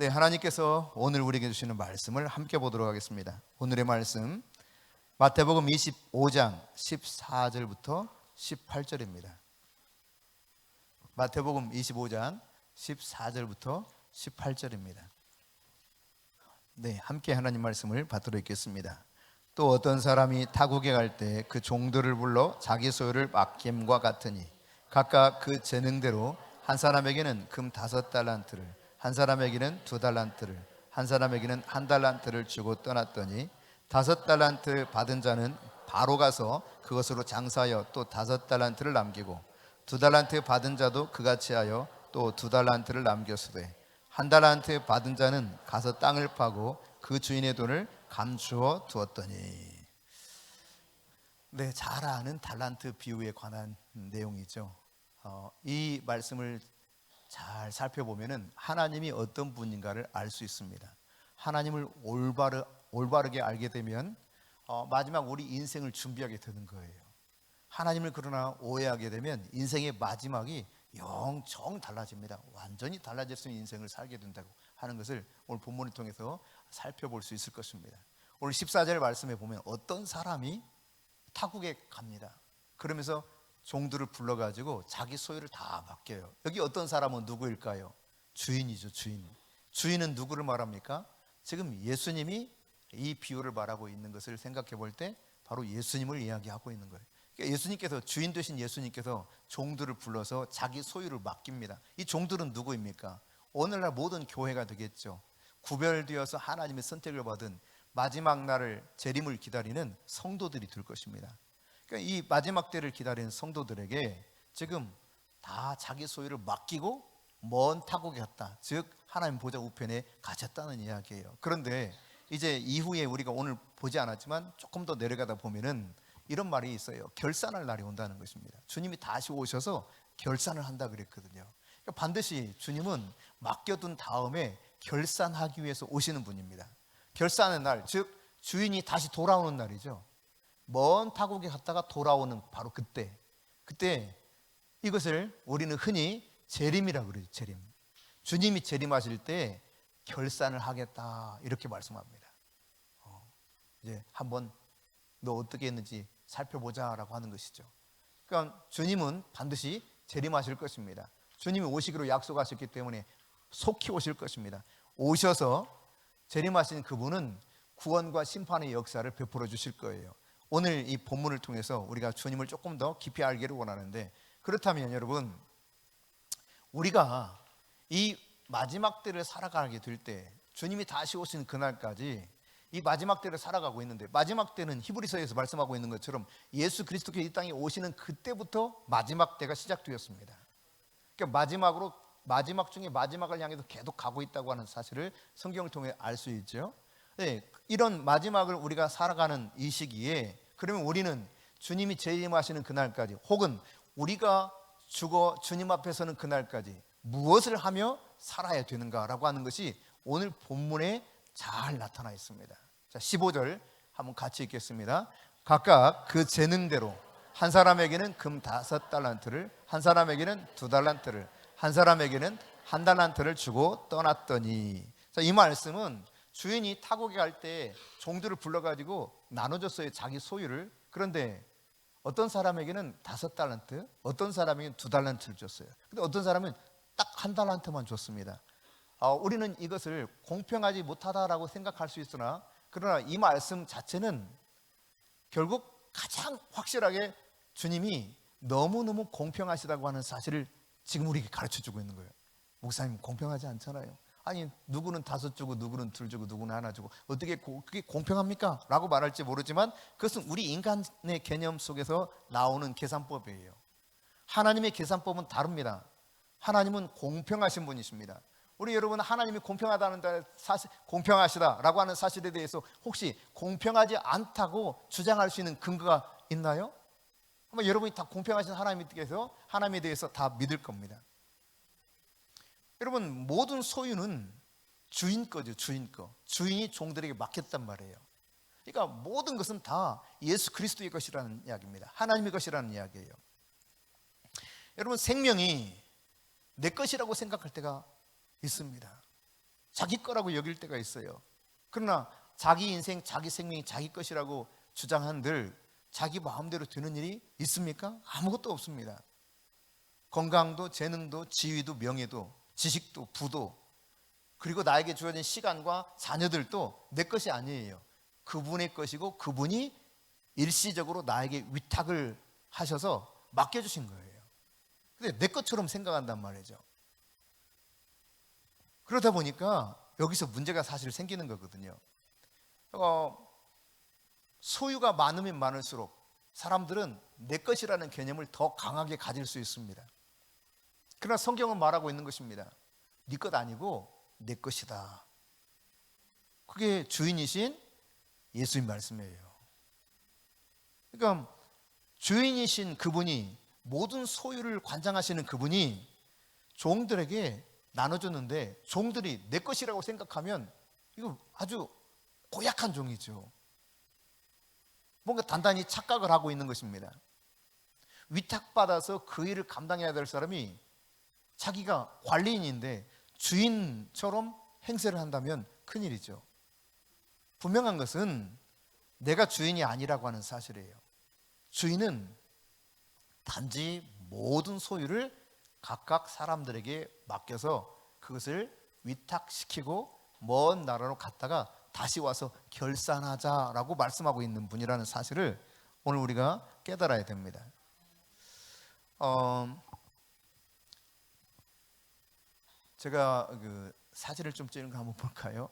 네, 하나님께서 오늘 우리에게 주시는 말씀을 함께 보도록 하겠습니다. 오늘의 말씀 마태복음 25장 14절부터 18절입니다. 마태복음 25장 14절부터 18절입니다. 네, 함께 하나님 말씀을 받도록 읽겠습니다. 또 어떤 사람이 타국에 갈 때 그 종들을 불러 자기 소유를 맡김과 같으니 각각 그 재능대로 한 사람에게는 금 5달란트를, 한 사람에게는 2달란트를, 한 사람에게는 1달란트를 주고 떠났더니 5달란트 받은 자는 바로 가서 그것으로 장사하여 또 5달란트를 남기고 2달란트 받은 자도 그같이 하여 또 2달란트를 남겼으되 1달란트 받은 자는 가서 땅을 파고 그 주인의 돈을 감추어 두었더니. 네, 잘 아는 달란트 비유에 관한 내용이죠. 이 말씀을 잘 살펴보면은 하나님이 어떤 분인가를 알 수 있습니다. 하나님을 올바르게 알게 되면 마지막 우리 인생을 준비하게 되는 거예요. 하나님을 그러나 오해하게 되면 인생의 마지막이 영청 달라집니다. 완전히 달라질 수 있는 인생을 살게 된다고 하는 것을 오늘 본문을 통해서 살펴볼 수 있을 것입니다. 오늘 14절 말씀에 보면 어떤 사람이 타국에 갑니다. 그러면서 종들을 불러가지고 자기 소유를 다 맡겨요. 여기 어떤 사람은 누구일까요? 주인이죠, 주인. 주인은 누구를 말합니까? 지금 예수님이 이 비유를 말하고 있는 것을 생각해 볼 때 바로 예수님을 이야기하고 있는 거예요. 그러니까 예수님께서, 주인 되신 예수님께서 종들을 불러서 자기 소유를 맡깁니다. 이 종들은 누구입니까? 오늘날 모든 교회가 되겠죠. 구별되어서 하나님의 선택을 받은 마지막 날을 재림을 기다리는 성도들이 될 것입니다. 그러니까 이 마지막 때를 기다리는 성도들에게 지금 다 자기 소유를 맡기고 먼 타국에 갔다, 즉 하나님 보좌 우편에 갇혔다는 이야기예요. 그런데 이제 이후에 우리가 오늘 보지 않았지만 조금 더 내려가다 보면은 이런 말이 있어요. 결산할 날이 온다는 것입니다. 주님이 다시 오셔서 결산을 한다 그랬거든요. 그러니까 반드시 주님은 맡겨둔 다음에 결산하기 위해서 오시는 분입니다. 결산의 날, 즉 주인이 다시 돌아오는 날이죠. 먼 타국에 갔다가 돌아오는 바로 그때 이것을 우리는 흔히 재림이라고 그러죠. 재림. 주님이 재림하실 때 결산을 하겠다 이렇게 말씀합니다. 이제 한번 너 어떻게 했는지 살펴보자라고 하는 것이죠. 그러니까 주님은 반드시 재림하실 것입니다. 주님이 오시기로 약속하셨기 때문에 속히 오실 것입니다. 오셔서 재림하신 그분은 구원과 심판의 역사를 베풀어 주실 거예요. 오늘 이 본문을 통해서 우리가 주님을 조금 더 깊이 알기를 원하는데, 그렇다면 여러분, 우리가 이 마지막 때를 살아가게 될 때, 주님이 다시 오시는 그날까지 이 마지막 때를 살아가고 있는데, 마지막 때는 히브리서에서 말씀하고 있는 것처럼 예수 그리스도께서 이 땅에 오시는 그때부터 마지막 때가 시작되었습니다. 그러니까 마지막 중에 마지막을 향해서 계속 가고 있다고 하는 사실을 성경을 통해 알 수 있죠. 네, 이런 마지막을 우리가 살아가는 이 시기에, 그러면 우리는 주님이 재림하시는 그날까지, 혹은 우리가 죽어 주님 앞에 서는 그날까지 무엇을 하며 살아야 되는가라고 하는 것이 오늘 본문에 잘 나타나 있습니다. 자, 15절 한번 같이 읽겠습니다. 각각 그 재능대로 한 사람에게는 금 5달란트를, 한 사람에게는 2달란트를, 한 사람에게는 1달란트를 주고 떠났더니. 자, 이 말씀은 주인이 타국에 갈 때 종들을 불러가지고 나눠줬어요, 자기 소유를. 그런데 어떤 사람에게는 5달란트, 어떤 사람에게는 2달란트를 줬어요. 근데 어떤 사람은 딱 1달란트만 줬습니다. 우리는 이것을 공평하지 못하다라고 생각할 수 있으나, 그러나 이 말씀 자체는 결국 가장 확실하게 주님이 너무너무 공평하시다고 하는 사실을 지금 우리에게 가르쳐주고 있는 거예요. 목사님, 공평하지 않잖아요. 아니, 누구는 5 주고 누구는 2 주고 누구는 1 주고 어떻게 그게 공평합니까? 라고 말할지 모르지만 그것은 우리 인간의 개념 속에서 나오는 계산법이에요. 하나님의 계산법은 다릅니다. 하나님은 공평하신 분이십니다. 우리 여러분, 하나님이 공평하다는 사실, 공평하시다라고 하는 사실에 대해서 혹시 공평하지 않다고 주장할 수 있는 근거가 있나요? 아마 여러분이 다 공평하신 하나님에 대해서 다 믿을 겁니다. 여러분, 모든 소유는 주인 거죠. 주인 거. 주인이 종들에게 맡겼단 말이에요. 그러니까 모든 것은 다 예수 그리스도의 것이라는 이야기입니다. 하나님의 것이라는 이야기예요. 여러분, 생명이 내 것이라고 생각할 때가 있습니다. 자기 거라고 여길 때가 있어요. 그러나 자기 인생, 자기 생명이 자기 것이라고 주장한들 자기 마음대로 되는 일이 있습니까? 아무것도 없습니다. 건강도, 재능도, 지위도, 명예도, 지식도, 부도, 그리고 나에게 주어진 시간과 자녀들도 내 것이 아니에요. 그분의 것이고 그분이 일시적으로 나에게 위탁을 하셔서 맡겨주신 거예요. 근데 내 것처럼 생각한단 말이죠. 그러다 보니까 여기서 문제가 사실 생기는 거거든요. 소유가 많으면 많을수록 사람들은 내 것이라는 개념을 더 강하게 가질 수 있습니다. 그러나 성경은 말하고 있는 것입니다. 네 것 아니고 내 것이다. 그게 주인이신 예수님 말씀이에요. 그러니까 주인이신 그분이, 모든 소유를 관장하시는 그분이 종들에게 나눠줬는데 종들이 내 것이라고 생각하면 이거 아주 고약한 종이죠. 뭔가 단단히 착각을 하고 있는 것입니다. 위탁받아서 그 일을 감당해야 될 사람이 자기가 관리인인데 주인처럼 행세를 한다면 큰일이죠. 분명한 것은 내가 주인이 아니라고 하는 사실이에요. 주인은 단지 모든 소유를 각각 사람들에게 맡겨서 그것을 위탁시키고 먼 나라로 갔다가 다시 와서 결산하자라고 말씀하고 있는 분이라는 사실을 오늘 우리가 깨달아야 됩니다. 제가 그 사진을 좀 찍은 거 한번 볼까요?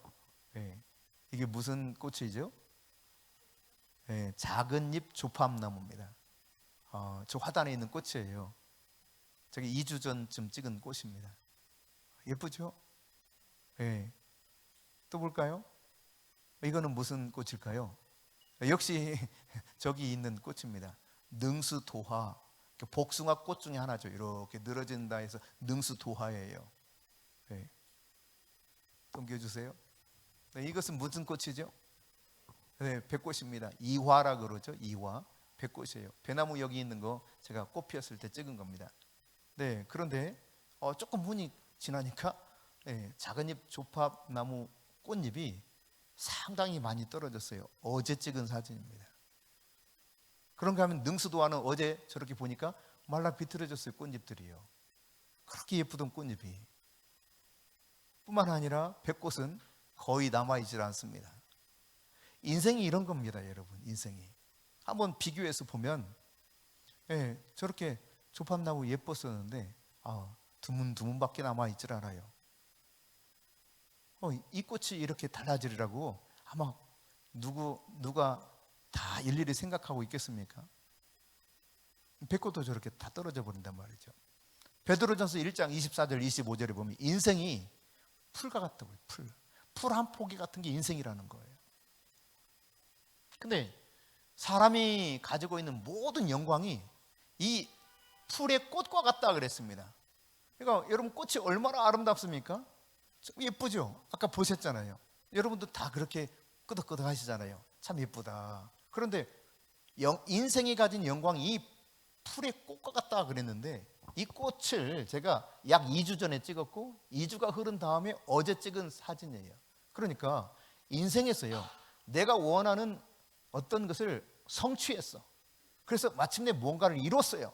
네. 이게 무슨 꽃이죠? 네, 작은 잎 조팝나무입니다. 저 화단에 있는 꽃이에요. 저기 2주 전쯤 찍은 꽃입니다. 예쁘죠? 네. 또 볼까요? 이거는 무슨 꽃일까요? 역시 저기 있는 꽃입니다. 능수도화, 복숭아 꽃 중에 하나죠. 이렇게 늘어진다 해서 능수도화예요. 네. 넘겨주세요. 네, 이것은 무슨 꽃이죠? 네, 백꽃입니다. 이화라 그러죠. 이화, 백꽃이에요. 배나무 여기 있는 거 제가 꽃 피었을 때 찍은 겁니다. 네, 그런데 조금 분이 지나니까 작은 잎 조팝나무 꽃잎이 상당히 많이 떨어졌어요. 어제 찍은 사진입니다. 그런가 하면 능수도화는 어제 저렇게 보니까 말라 비틀어졌어요. 꽃잎들이요. 그렇게 예쁘던 꽃잎이. 뿐만 아니라 백꽃은 거의 남아있질 않습니다. 인생이 이런 겁니다, 여러분. 인생이 한번 비교해서 보면 저렇게 조팝나무 예뻤었는데 드문드문밖에 남아있질 않아요. 이 꽃이 이렇게 달라지리라고 아마 누가 다 일일이 생각하고 있겠습니까? 백꽃도 저렇게 다 떨어져 버린단 말이죠. 베드로전서 1장 24절 25절에 보면 인생이 풀과 같다고요. 풀 한 포기 같은 게 인생이라는 거예요. 근데 사람이 가지고 있는 모든 영광이 이 풀의 꽃과 같다 그랬습니다. 그러니까 여러분, 꽃이 얼마나 아름답습니까? 예쁘죠? 아까 보셨잖아요. 여러분도 다 그렇게 끄덕끄덕 하시잖아요. 참 예쁘다. 그런데 인생이 가진 영광이 이 풀의 꽃과 같다 그랬는데 이 꽃을 제가 약 2주 전에 찍었고 2주가 흐른 다음에 어제 찍은 사진이에요. 그러니까 인생에서요, 내가 원하는 어떤 것을 성취했어. 그래서 마침내 뭔가를 이뤘어요.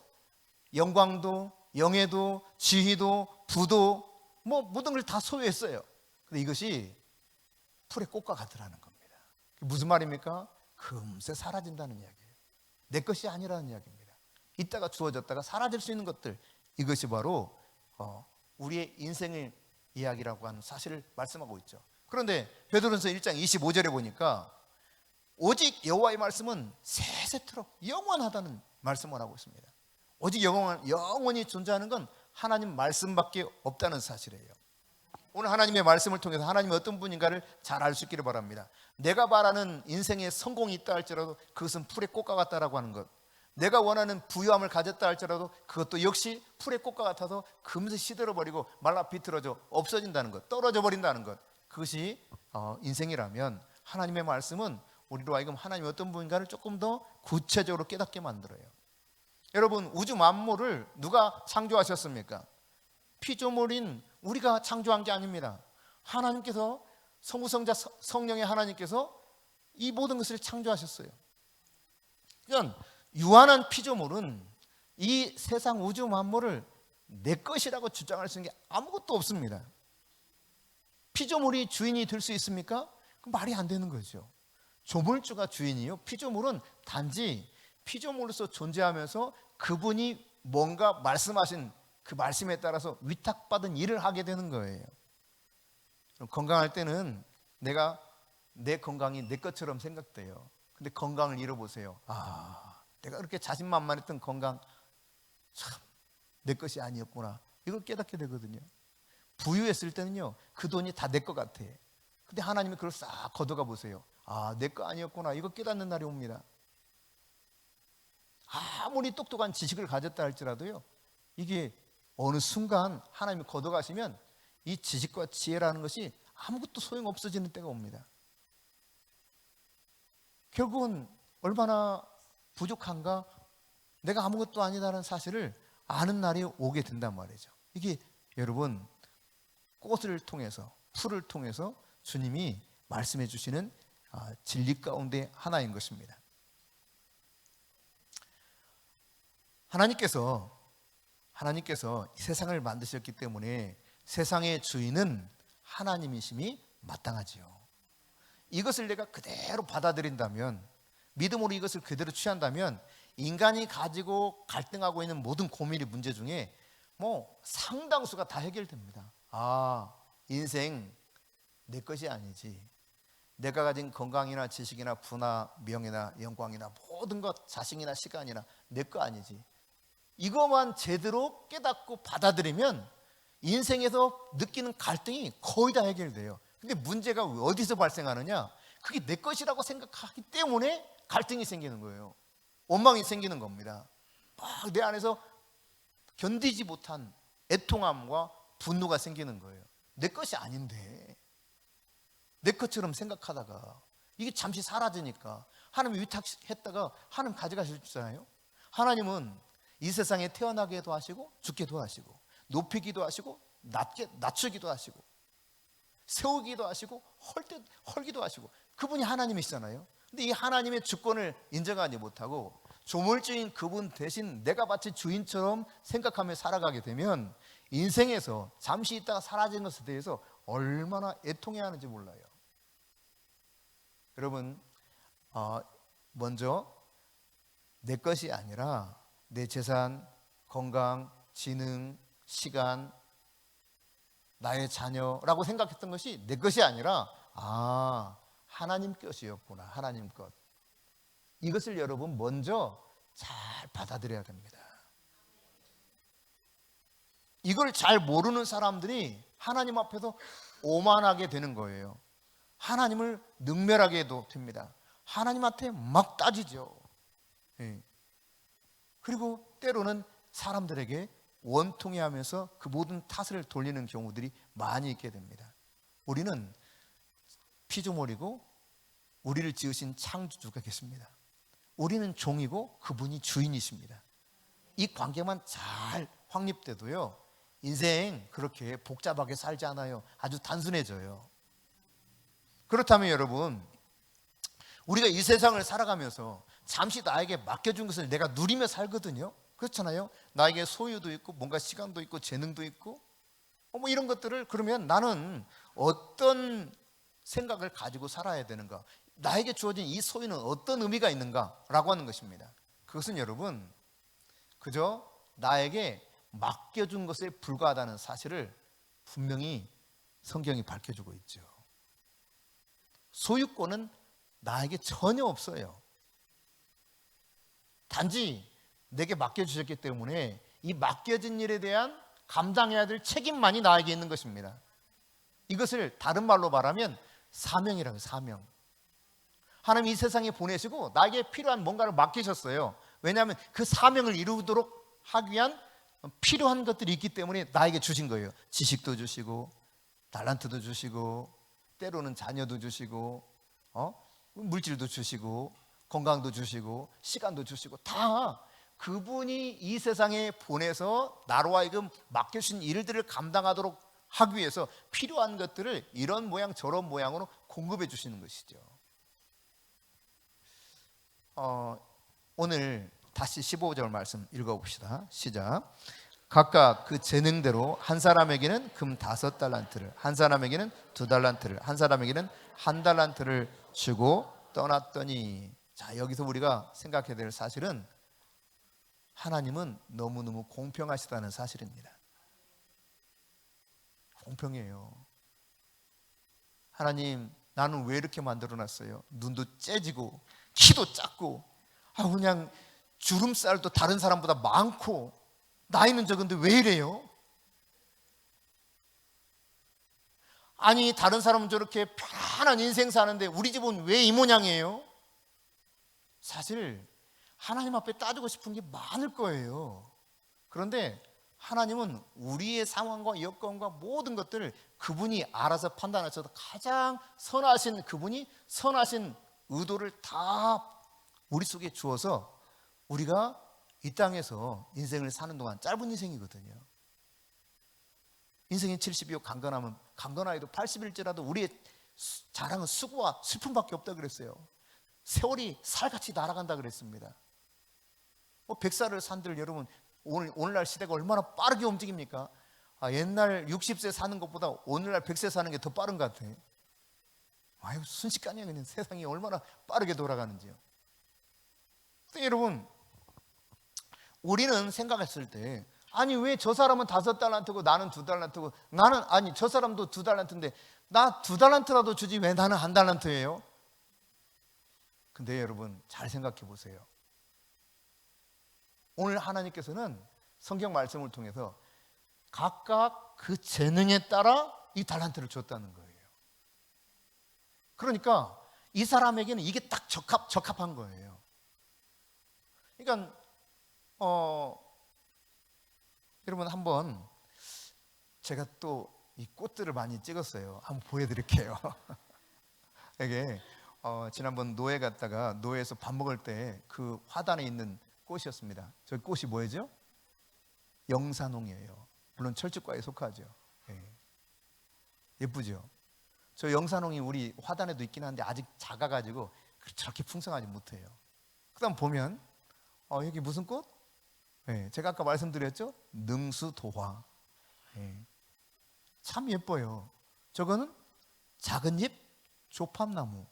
영광도, 영예도, 지위도, 부도, 모든 걸 다 소유했어요. 근데 이것이 풀의 꽃과 같으라는 겁니다. 무슨 말입니까? 금세 사라진다는 이야기예요. 내 것이 아니라는 이야기입니다. 이따가 주어졌다가 사라질 수 있는 것들, 이것이 바로 우리의 인생의 이야기라고 하는 사실을 말씀하고 있죠. 그런데 베드로전서 1장 25절에 보니까 오직 여호와의 말씀은 세세토록 영원하다는 말씀을 하고 있습니다. 오직 영원히 존재하는 건 하나님 말씀밖에 없다는 사실이에요. 오늘 하나님의 말씀을 통해서 하나님이 어떤 분인가를 잘 알 수 있기를 바랍니다. 내가 바라는 인생에 성공이 있다 할지라도 그것은 풀의 꽃과 같다라고 하는 것, 내가 원하는 부유함을 가졌다 할지라도 그것도 역시 풀의 꽃과 같아서 금세 시들어버리고 말라 비틀어져 없어진다는 것, 떨어져 버린다는 것, 그것이 인생이라면 하나님의 말씀은 우리로 하여금 하나님이 어떤 분인가를 조금 더 구체적으로 깨닫게 만들어요. 여러분, 우주 만물을 누가 창조하셨습니까? 피조물인 우리가 창조한 게 아닙니다. 하나님께서 성부성자 성령의 하나님께서 이 모든 것을 창조하셨어요. 그러니까 유한한 피조물은 이 세상 우주 만물을 내 것이라고 주장할 수 있는 게 아무것도 없습니다. 피조물이 주인이 될 수 있습니까? 그 말이 안 되는 거죠. 조물주가 주인이요, 피조물은 단지 피조물로서 존재하면서 그분이 뭔가 말씀하신 그 말씀에 따라서 위탁받은 일을 하게 되는 거예요. 건강할 때는 내 건강이 내 것처럼 생각돼요. 근데 건강을 잃어보세요. 내가 그렇게 자신만만했던 건강 참 내 것이 아니었구나, 이걸 깨닫게 되거든요. 부유했을 때는요, 그 돈이 다 내 것 같아. 근데 하나님이 그걸 싹 걷어가 보세요. 내 거 아니었구나, 이거 깨닫는 날이 옵니다. 아무리 똑똑한 지식을 가졌다 할지라도요, 이게 어느 순간 하나님이 걷어가시면 이 지식과 지혜라는 것이 아무것도 소용없어지는 때가 옵니다. 결국은 얼마나 부족한가, 내가 아무것도 아니다라는 사실을 아는 날이 오게 된단 말이죠. 이게 여러분, 꽃을 통해서, 풀을 통해서 주님이 말씀해 주시는 진리 가운데 하나인 것입니다. 하나님께서 세상을 만드셨기 때문에 세상의 주인은 하나님이심이 마땅하지요. 이것을 내가 그대로 받아들인다면, 믿음으로 이것을 그대로 취한다면, 인간이 가지고 갈등하고 있는 모든 고민의 문제 중에 상당수가 다 해결됩니다. 인생 내 것이 아니지, 내가 가진 건강이나 지식이나 부나 명예나 영광이나 모든 것, 자식이나 시간이나 내 거 아니지, 이것만 제대로 깨닫고 받아들이면 인생에서 느끼는 갈등이 거의 다 해결돼요. 근데 문제가 어디서 발생하느냐, 그게 내 것이라고 생각하기 때문에 갈등이 생기는 거예요. 원망이 생기는 겁니다. 막 내 안에서 견디지 못한 애통함과 분노가 생기는 거예요. 내 것이 아닌데, 내 것처럼 생각하다가 이게 잠시 사라지니까 하나님이 위탁했다가 하나님 가져가셨잖아요. 하나님은 이 세상에 태어나게도 하시고 죽게도 하시고, 높이기도 하시고 낮추기도 하시고, 세우기도 하시고 헐기도 하시고, 그분이 하나님이시잖아요. 근데 이 하나님의 주권을 인정하지 못하고 조물주인 그분 대신 내가 마치 주인처럼 생각하며 살아가게 되면 인생에서 잠시 있다가 사라지는 것에 대해서 얼마나 애통해야 하는지 몰라요. 여러분, 먼저 내 것이 아니라 내 재산, 건강, 지능, 시간, 나의 자녀라고 생각했던 것이 내 것이 아니라 하나님 것이었구나, 하나님 것. 이것을 여러분 먼저 잘 받아들여야 됩니다. 이걸 잘 모르는 사람들이 하나님 앞에서 오만하게 되는 거예요. 하나님을 능멸하게도 됩니다. 하나님한테 막 따지죠. 그리고 때로는 사람들에게 원통해하면서 그 모든 탓을 돌리는 경우들이 많이 있게 됩니다. 우리는 피조물이고 우리를 지으신 창조주가 계십니다. 우리는 종이고 그분이 주인이십니다. 이 관계만 잘 확립돼도요, 인생 그렇게 복잡하게 살지 않아요. 아주 단순해져요. 그렇다면 여러분, 우리가 이 세상을 살아가면서 잠시 나에게 맡겨준 것을 내가 누리며 살거든요. 그렇잖아요. 나에게 소유도 있고 뭔가 시간도 있고 재능도 있고 이런 것들을, 그러면 나는 어떤 생각을 가지고 살아야 되는가, 나에게 주어진 이 소유는 어떤 의미가 있는가라고 하는 것입니다. 그것은 여러분, 그저 나에게 맡겨준 것에 불과하다는 사실을 분명히 성경이 밝혀주고 있죠. 소유권은 나에게 전혀 없어요. 단지 내게 맡겨주셨기 때문에 이 맡겨진 일에 대한 감당해야 될 책임만이 나에게 있는 것입니다. 이것을 다른 말로 말하면 사명이라고 해요. 사명. 하나님 이 세상에 보내시고 나에게 필요한 뭔가를 맡기셨어요. 왜냐하면 그 사명을 이루도록 하기 위한 필요한 것들이 있기 때문에 나에게 주신 거예요. 지식도 주시고 달란트도 주시고 때로는 자녀도 주시고 물질도 주시고 건강도 주시고 시간도 주시고, 다 그분이 이 세상에 보내서 나로 하여금 맡겨주신 일들을 감당하도록 하기 위해서 필요한 것들을 이런 모양 저런 모양으로 공급해 주시는 것이죠. 오늘 다시 15절 말씀 읽어봅시다. 시작. 각각 그 재능대로 한 사람에게는 금 5달란트를, 한 사람에게는 2달란트를, 한 사람에게는 1달란트를 주고 떠났더니, 자, 여기서 우리가 생각해야 될 사실은 하나님은 너무너무 공평하시다는 사실입니다. 공평해요. 하나님, 나는 왜 이렇게 만들어놨어요? 눈도 째지고 키도 작고 그냥 주름살도 다른 사람보다 많고 나이는 적은데 왜 이래요? 아니, 다른 사람은 저렇게 편안한 인생 사는데 우리 집은 왜 이 모양이에요? 사실 하나님 앞에 따지고 싶은 게 많을 거예요. 그런데 하나님은 우리의 상황과 여건과 모든 것들을 그분이 알아서 판단하셔서 가장 선하신 그분이 선하신 의도를 다 우리 속에 주어서 우리가 이 땅에서 인생을 사는 동안, 짧은 인생이거든요. 인생이 70이요 강건하여도 80일째라도 우리의 자랑은 수고와 슬픔밖에 없다 그랬어요. 세월이 살같이 날아간다 그랬습니다. 100살을 산들 여러분, 오늘날 시대가 얼마나 빠르게 움직입니까? 옛날 60세 사는 것보다 오늘날 100세 사는 게 더 빠른 것 같아. 순식간이야. 그냥 세상이 얼마나 빠르게 돌아가는지요. 여러분, 우리는 생각했을 때, 아니 왜 저 사람은 5달란트고 나는 2달란트고, 저 사람도 2달란트인데 나 2달란트라도 주지 왜 나는 1달란트예요? 근데 여러분, 잘 생각해 보세요. 오늘 하나님께서는 성경 말씀을 통해서 각각 그 재능에 따라 이 달란트를 줬다는 거예요. 그러니까 이 사람에게는 이게 딱 적합한 거예요. 그러니까 여러분, 한번 제가 또 이 꽃들을 많이 찍었어요. 한번 보여드릴게요. 이게 지난번 노예 갔다가 노예에서 밥 먹을 때 그 화단에 있는 꽃이었습니다. 저 꽃이 뭐예요? 영산홍이에요. 물론 철쭉과에 속하죠. 예쁘죠? 저 영산홍이 우리 화단에도 있긴 한데 아직 작아가지고 저렇게 풍성하지 못해요. 그 다음 보면 여기 무슨 꽃? 제가 아까 말씀드렸죠? 능수도화. 참 예뻐요. 저거는 작은 잎 조팝나무.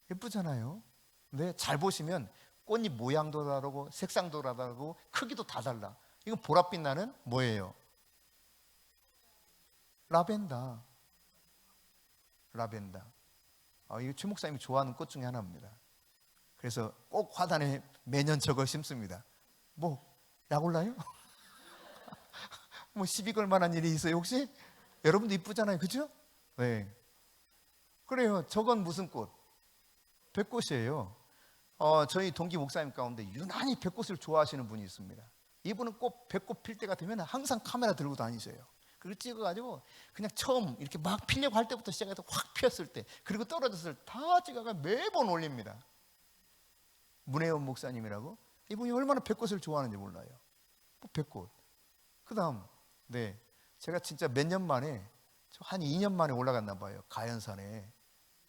예쁘잖아요. 근데 잘 보시면 꽃잎 모양도 다르고 색상도 다르고 크기도 다 달라. 이건 보랏빛 나는 뭐예요? 라벤더. 이거 최 목사님이 좋아하는 꽃 중에 하나입니다. 그래서 꼭 화단에 매년 저걸 심습니다. 약 올라요? 시비 걸 만한 일이 있어요 혹시? 여러분도 이쁘잖아요, 그죠? 네. 그래요. 저건 무슨 꽃? 백꽃이에요. 저희 동기 목사님 가운데 유난히 백꽃을 좋아하시는 분이 있습니다. 이분은 꼭 백꽃 필 때가 되면 항상 카메라 들고 다니셔요. 그걸 찍어가지고 그냥 처음 이렇게 막 피려고 할 때부터 시작해서 확 피었을 때, 그리고 떨어졌을 때 다 찍어가 매번 올립니다. 문혜원 목사님이라고, 이분이 얼마나 백꽃을 좋아하는지 몰라요. 백꽃. 그 다음, 제가 진짜 몇 년 만에, 한 2년 만에 올라갔나 봐요, 가연산에.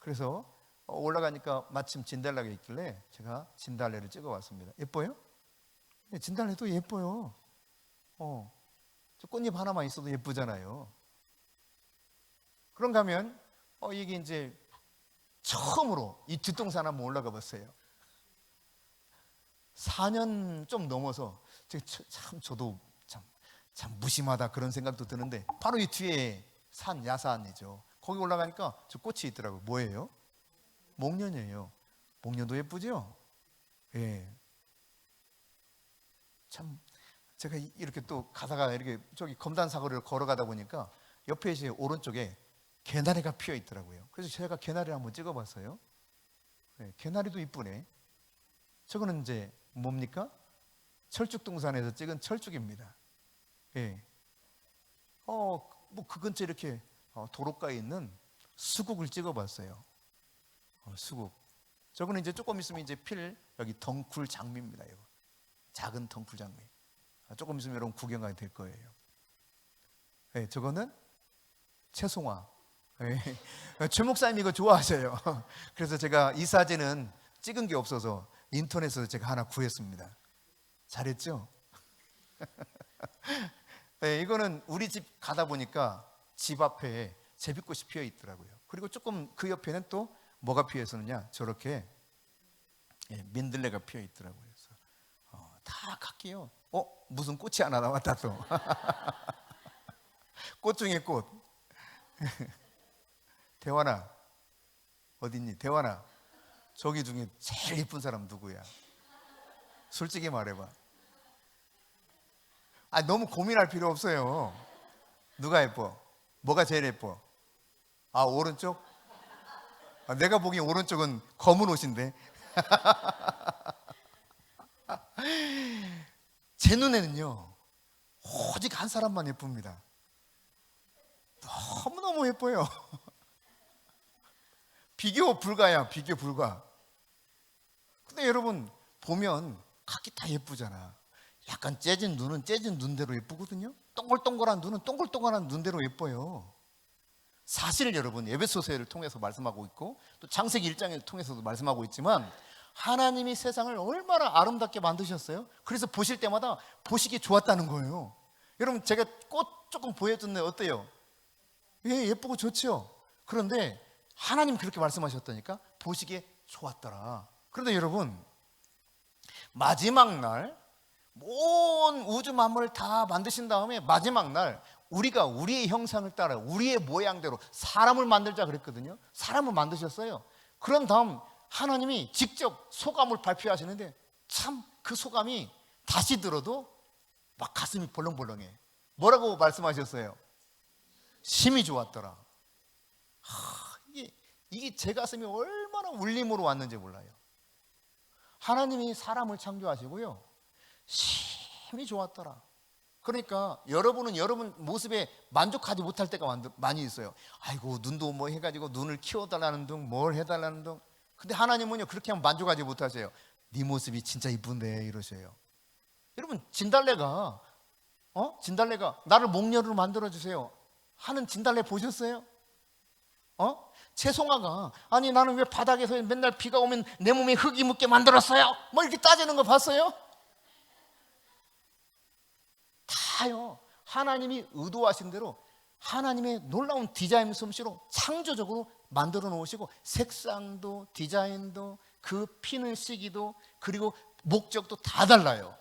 그래서 올라가니까 마침 진달래가 있길래 제가 진달래를 찍어왔습니다. 예뻐요? 진달래도 예뻐요. 저 꽃잎 하나만 있어도 예쁘잖아요. 그런가 하면 이게 이제 처음으로 이 뒷동산 한번 올라가 봤어요. 4년 좀 넘어서 저도 참 무심하다 그런 생각도 드는데, 바로 이 뒤에 야산이죠. 거기 올라가니까 저 꽃이 있더라고요. 뭐예요? 목련이에요. 목련도 예쁘죠? 참, 제가 이렇게 또 가다가 이렇게 저기 검단사거리를 걸어가다 보니까 옆에 이제 오른쪽에 개나리가 피어 있더라고요. 그래서 제가 개나리를 한번 찍어봤어요. 개나리도 이쁘네. 저거는 이제 뭡니까? 철쭉동산에서 찍은 철쭉입니다. 그 근처에 이렇게 도로가에 있는 수국을 찍어봤어요. 수국. 저거는 이제 조금 있으면 이제 필 여기 덩쿨 장미입니다. 이거. 작은 덩쿨 장미. 조금 있으면 여러분 구경 가게 될 거예요. 네, 저거는 채송화. 네. 최 목사님 이거 좋아하셔요. 그래서 제가 이 사진은 찍은 게 없어서 인터넷에서 제가 하나 구했습니다. 잘했죠? 네, 이거는 우리 집 가다 보니까 집 앞에 제비꽃이 피어 있더라고요. 그리고 조금 그 옆에는 또 뭐가 피어 있었느냐, 저렇게 민들레가 피어 있더라고요. 그래서 다 갈게요. 무슨 꽃이 하나 나왔다 또. 꽃 중에 꽃. 대환아 어딨니? 대환아, 저기 중에 제일 예쁜 사람 누구야? 솔직히 말해봐. 너무 고민할 필요 없어요. 누가 예뻐? 뭐가 제일 예뻐? 오른쪽? 내가 보기엔 오른쪽은 검은 옷인데. 제 눈에는요, 오직 한 사람만 예쁩니다. 너무너무 예뻐요. 비교 불가야, 비교 불가. 근데 여러분 보면 각기 다 예쁘잖아. 약간 째진 눈은 째진 눈대로 예쁘거든요. 동글동글한 눈은 동글동글한 눈대로 예뻐요. 사실 여러분, 에베소서를 통해서 말씀하고 있고 또 창세기 1장을 통해서도 말씀하고 있지만, 하나님이 세상을 얼마나 아름답게 만드셨어요. 그래서 보실 때마다 보시기 좋았다는 거예요. 여러분, 제가 꽃 조금 보여줬는데 어때요? 예쁘고 좋죠. 그런데 하나님 그렇게 말씀하셨다니까, 보시기에 좋았더라. 그런데 여러분, 마지막 날 온 우주 만물을 다 만드신 다음에 마지막 날 우리가 우리의 형상을 따라 우리의 모양대로 사람을 만들자 그랬거든요. 사람을 만드셨어요. 그런 다음 하나님이 직접 소감을 발표하시는데, 참 그 소감이 다시 들어도 막 가슴이 벌렁벌렁해. 뭐라고 말씀하셨어요? 심히 좋았더라. 이게 제 가슴이 얼마나 울림으로 왔는지 몰라요. 하나님이 사람을 창조하시고요, 심히 좋았더라. 그러니까 여러분은 여러분 모습에 만족하지 못할 때가 많이 있어요. 아이고, 눈도 뭐 해가지고 눈을 키워달라는 둥, 뭘 해달라는 둥. 근데 하나님은요, 그렇게 하면 만족하지 못하세요. 네 모습이 진짜 이쁜데 이러셔요. 여러분, 진달래가 나를 목련으로 만들어주세요 하는 진달래 보셨어요? 채송화가 아니 나는 왜 바닥에서 맨날 비가 오면 내 몸에 흙이 묻게 만들었어요? 뭐 이렇게 따지는 거 봤어요? 다요, 하나님이 의도하신 대로 하나님의 놀라운 디자인 솜씨로 창조적으로 만들어 놓으시고, 색상도 디자인도 그 피는 시기도 그리고 목적도 다 달라요.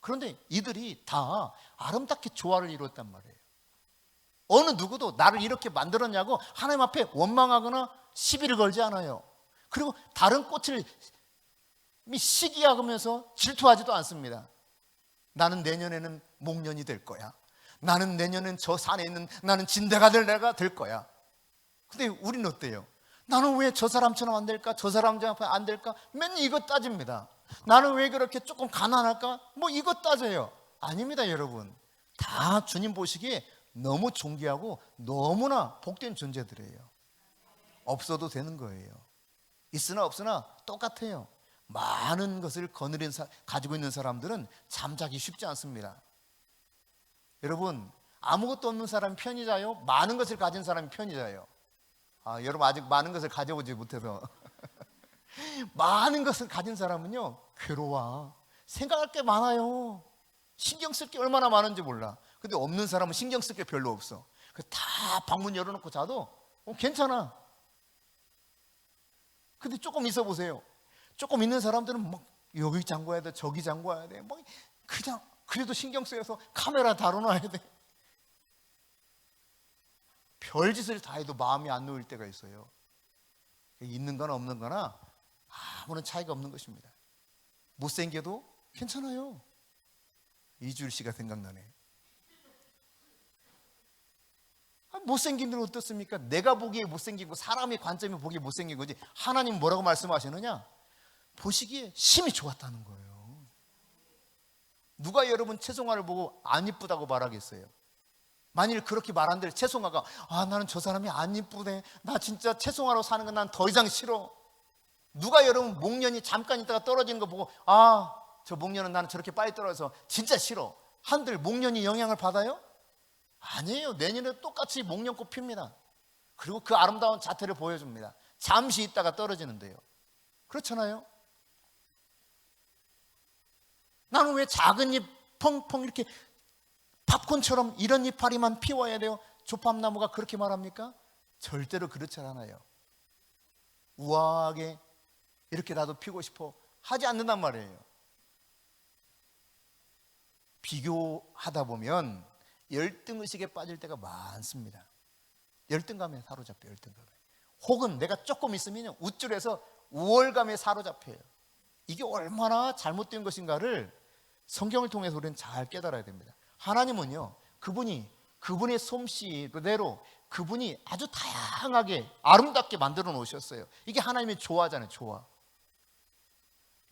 그런데 이들이 다 아름답게 조화를 이루었단 말이에요. 어느 누구도 나를 이렇게 만들었냐고 하나님 앞에 원망하거나 시비를 걸지 않아요. 그리고 다른 꽃을 시기하면서 질투하지도 않습니다. 나는 내년에는 목련이 될 거야. 나는 내년엔 저 산에 있는 나는 진대가 될 거야. 근데 우리는 어때요? 나는 왜 저 사람처럼 안 될까? 저 사람처럼 안 될까? 맨날 이거 따집니다. 나는 왜 그렇게 조금 가난할까? 뭐 이거 따져요. 아닙니다, 여러분. 다 주님 보시기에 너무 존귀하고 너무나 복된 존재들이에요. 없어도 되는 거예요. 있으나 없으나 똑같아요. 많은 것을 가지고 있는 사람들은 잠자기 쉽지 않습니다. 여러분, 아무것도 없는 사람이 편히 자요? 많은 것을 가진 사람이 편히 자요? 여러분 아직 많은 것을 가져보지 못해서 많은 것을 가진 사람은요, 괴로워. 생각할 게 많아요. 신경 쓸 게 얼마나 많은지 몰라. 근데 없는 사람은 신경 쓸 게 별로 없어. 다 방문 열어놓고 자도 괜찮아. 근데 조금 있어 보세요. 조금 있는 사람들은 막 여기 잠궈야 돼, 저기 잠궈야 돼. 뭐 그냥 그래도 신경 쓰여서 카메라 다뤄놔야 돼. 별짓을 다 해도 마음이 안 놓일 때가 있어요. 있는 거나 없는 거나 아무런 차이가 없는 것입니다. 못생겨도 괜찮아요. 이주일 씨가 생각나네. 못생긴 건 어떻습니까? 내가 보기에 못생기고 사람의 관점이 보기에 못생긴 거지, 하나님 뭐라고 말씀하시느냐? 보시기에 심히 좋았다는 거예요. 누가 여러분 채송화를 보고 안 이쁘다고 말하겠어요? 만일 그렇게 말한들 채송화가 나는 저 사람이 안 이쁘네, 나 진짜 채송화로 사는 건 난 더 이상 싫어. 누가 여러분 목련이 잠깐 있다가 떨어지는 거 보고 저 목련은 나는 저렇게 빨리 떨어져서 진짜 싫어 한들 목련이 영향을 받아요? 아니에요. 내년에 똑같이 목련꽃 핍니다. 그리고 그 아름다운 자태를 보여줍니다. 잠시 있다가 떨어지는데요. 그렇잖아요. 나는 왜 작은 잎 펑펑 이렇게 팝콘처럼 이런 이파리만 피워야 돼요? 조팝나무가 그렇게 말합니까? 절대로 그렇지 않아요. 우아하게 이렇게 나도 피고 싶어 하지 않는단 말이에요. 비교하다 보면 열등의식에 빠질 때가 많습니다. 열등감에 사로잡혀요. 열등감에. 혹은 내가 조금 있으면 우쭐해서 우월감에 사로잡혀요. 이게 얼마나 잘못된 것인가를 성경을 통해서 우리는 잘 깨달아야 됩니다. 하나님은요, 그분의 솜씨대로 그분이 아주 다양하게 아름답게 만들어 놓으셨어요. 이게 하나님의 조화잖아요. 조화.